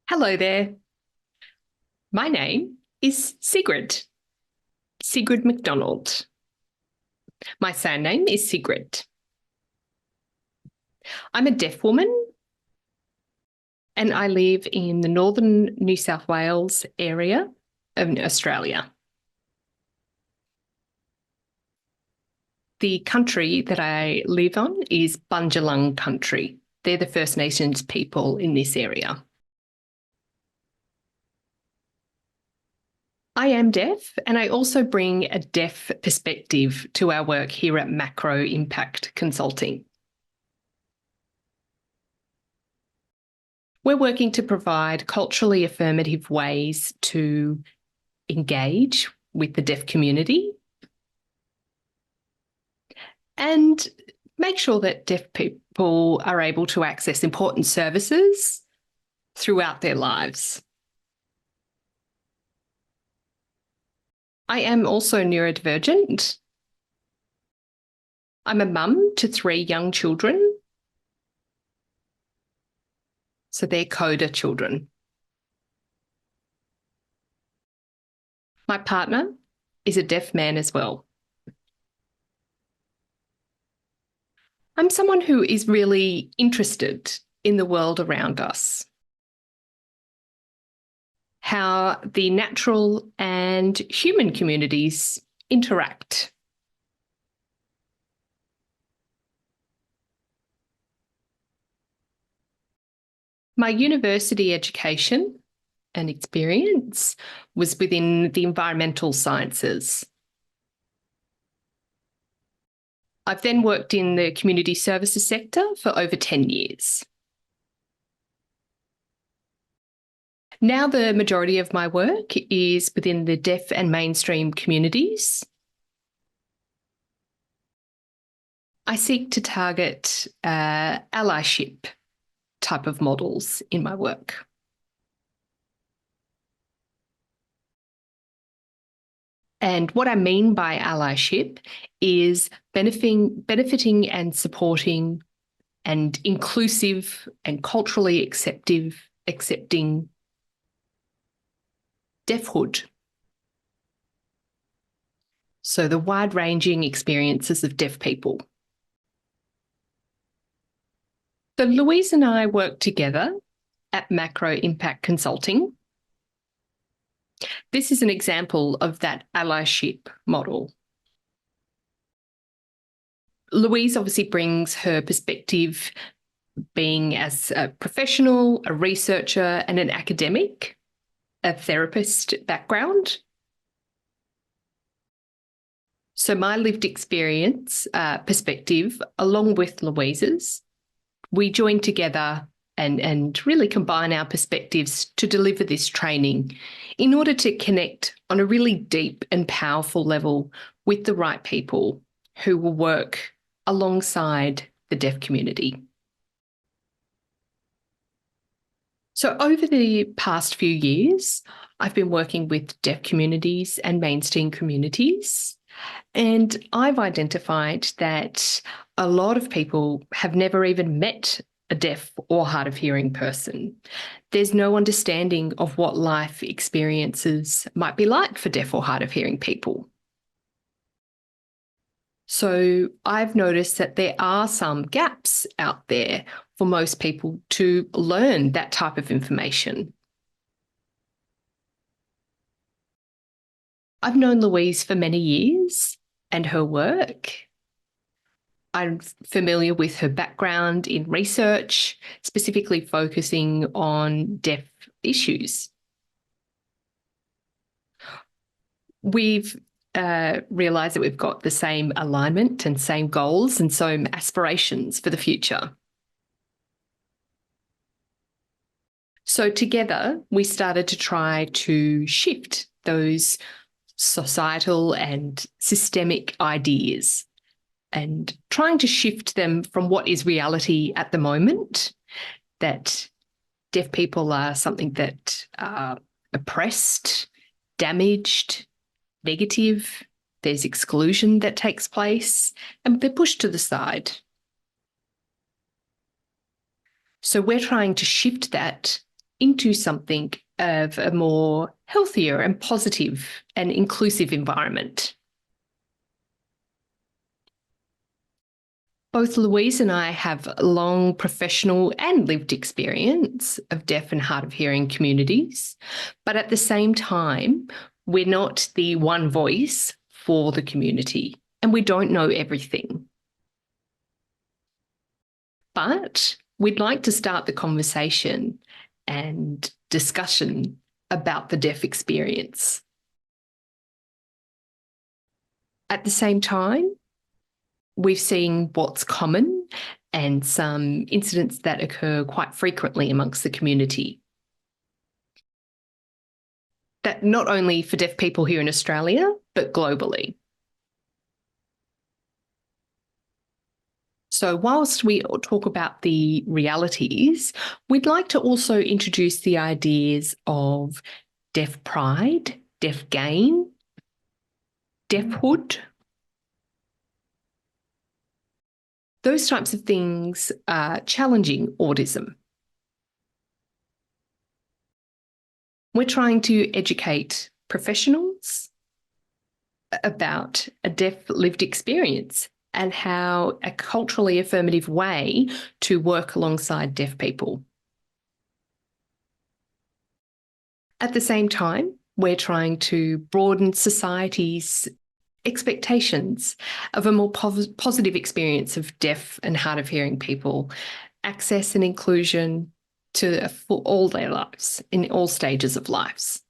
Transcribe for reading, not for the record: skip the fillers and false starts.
Hello there. My name is Sigrid, Sigrid MacDonald. My surname is Sigrid. I'm a deaf woman and I live in the northern New South Wales area of Australia. The country that I live on is Bundjalung country. They're the First Nations people in this area. I am deaf, and I also bring a deaf perspective to our work here at Macro Impact Consulting. We're working to provide culturally affirmative ways to engage with the deaf community and make sure that deaf people are able to access important services throughout their lives. I am also neurodivergent. I'm a mum to 3 young children. So they're coder children. My partner is a deaf man as well. I'm someone who is really interested in the world around us, how the natural and human communities interact. My university education and experience was within the environmental sciences. I've then worked in the community services sector for over 10 years. Now the majority of my work is within the deaf and mainstream communities. I seek to target allyship type of models in my work. And what I mean by allyship is benefiting and supporting and inclusive and culturally accepting deafhood. So the wide-ranging experiences of deaf people. So Louise and I work together at Macro Impact Consulting. This is an example of that allyship model. Louise obviously brings her perspective being as a professional, a researcher and an academic, a therapist background. So my lived experience perspective, along with Louise's, we join together and really combine our perspectives to deliver this training in order to connect on a really deep and powerful level with the right people who will work alongside the deaf community. So over the past few years, I've been working with deaf communities and mainstream communities, and I've identified that a lot of people have never even met a deaf or hard of hearing person. There's no understanding of what life experiences might be like for deaf or hard of hearing people. So I've noticed that there are some gaps out there for most people to learn that type of information. I've known Louise for many years and her work. I'm familiar with her background in research, specifically focusing on deaf issues. We've realised that we've got the same alignment and same goals and same aspirations for the future. So together, we started to try to shift those societal and systemic ideas and trying to shift them from what is reality at the moment, that deaf people are something that are oppressed, damaged, negative, there's exclusion that takes place, and they're pushed to the side. So we're trying to shift that into something of a more healthier and positive and inclusive environment. Both Louise and I have long professional and lived experience of deaf and hard of hearing communities, but at the same time, we're not the one voice for the community and we don't know everything. But we'd like to start the conversation and discussion about the deaf experience. At the same time, we've seen what's common and some incidents that occur quite frequently amongst the community. That not only for deaf people here in Australia, but globally. So whilst we talk about the realities, we'd like to also introduce the ideas of deaf pride, deaf gain, deafhood. Those types of things are challenging autism. We're trying to educate professionals about a deaf lived experience and how a culturally affirmative way to work alongside deaf people. At the same time, we're trying to broaden society's expectations of a more positive experience of deaf and hard of hearing people, access and inclusion for all their lives, in all stages of lives.